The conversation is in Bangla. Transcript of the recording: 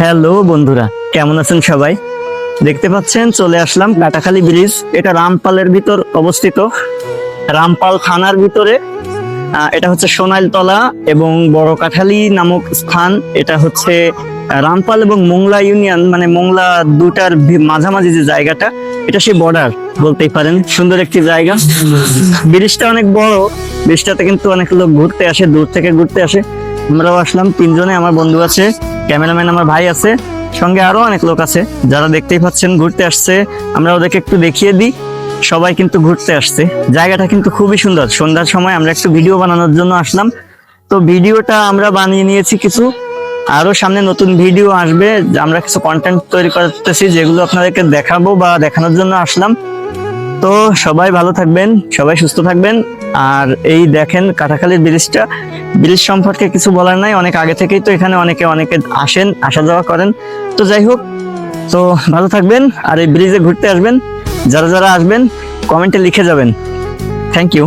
হ্যালো বন্ধুরা, কেমন আছেন সবাই? দেখতে পাচ্ছেন চলে আসলাম কাটাখালী ব্রিজ। এটা রামপালের ভিতর অবস্থিত, রামপাল থানার ভিতরে। এটা হচ্ছে সোনাইলতলা এবং বড় কাঠালি নামক স্থান। এটা হচ্ছে রামপাল এবং মোংলা ইউনিয়ন, মানে মোংলা দুটার মাঝামাঝি যে জায়গাটা, এটা সেই বর্ডার বলতেই পারেন। সুন্দর একটি জায়গা। ব্রিজটা অনেক বড়, ব্রিজটাতে কিন্তু অনেক লোক ঘুরতে আসে, দূর থেকে ঘুরতে আসে। আমরাও আসলাম তিনজনে, আমার বন্ধু আছে, ক্যামেরাম্যান আমার ভাই আছে, সঙ্গে আরো অনেক লোক আছে যারা দেখতেই পাচ্ছেন ঘুরতে আসছে। আমরা ওদেরকে একটু দেখিয়ে দিই। সবাই কিন্তু ঘুরতে আসছে। জায়গাটা কিন্তু খুবই সুন্দর। সন্ধ্যার সময় আমরা একটু ভিডিও বানানোর জন্য আসলাম। তো ভিডিওটা আমরা বানিয়ে নিয়েছি কিছু, আরো সামনে নতুন ভিডিও আসবে। আমরা কিছু কন্টেন্ট তৈরি করতেছি, যেগুলো আপনাদেরকে দেখাবো বা দেখানোর জন্য আসলাম। তো সবাই ভালো থাকবেন, সবাই সুস্থ থাকবেন। আর এই দেখেন কাটাখালীর ব্রিজটা, ব্রিজ সম্পর্কে কিছু বলার নাই, অনেক আগে থেকেই তো এখানে অনেকে আসেন, আসা যাওয়া করেন। তো যাই হোক, তো ভালো থাকবেন আর এই ব্রিজে ঘুরতে আসবেন। যারা যারা আসবেন কমেন্টে লিখে যাবেন। Thank you.